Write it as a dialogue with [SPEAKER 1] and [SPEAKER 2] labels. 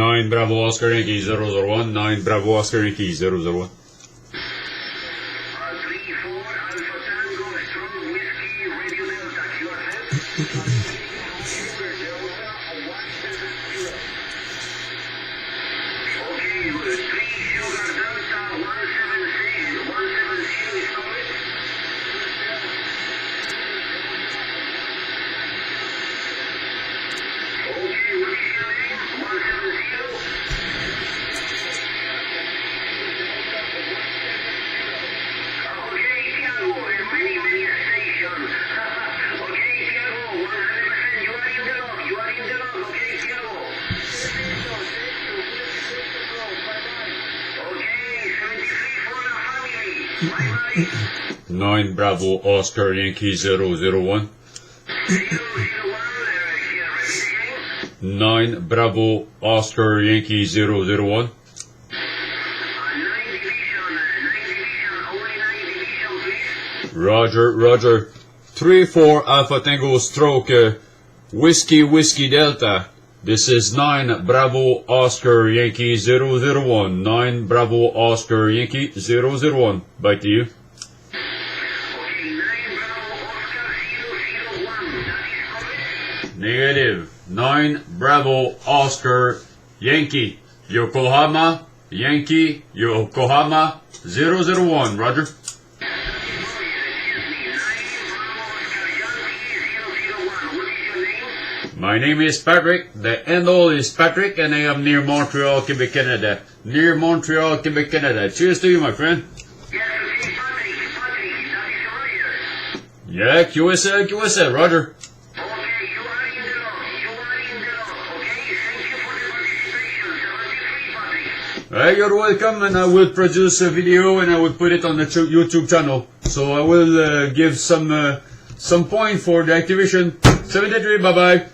[SPEAKER 1] Nine Bravo Oscar Yankee 001. 9 Bravo Oscar Yankee 001.
[SPEAKER 2] 3-4 Alpha Tango, strong whiskey, Radio Delta, QSS. Okay, 3 Sugar Delta, 176, 170 is correct. Okay, what is your name? 170.
[SPEAKER 1] Nine Bravo Oscar Yankee 001. 9 Bravo Oscar Yankee 001. Roger, Roger. 3-4 Alpha Tango Stroke Whiskey Delta. This is 9 Bravo Oscar Yankee 001. 9 Bravo Oscar Yankee 001. Back to you.
[SPEAKER 2] Okay, 9 Bravo Oscar 001. That is correct?
[SPEAKER 1] Negative. 9 Bravo Oscar Yankee Yokohama Yankee Yokohama 001. Roger. My name is Patrick. The end all is Patrick, and I am near Montreal, Quebec, Canada. Near Montreal, Quebec, Canada. Cheers to you, my friend. Yeah, QSL, Roger.
[SPEAKER 2] Okay, you are in the log. Okay, thank you for the participation. 73, Patrick.
[SPEAKER 1] You're welcome, and I will produce a video and I will put it on the YouTube channel. So I will give some point for the activation. 73, bye bye.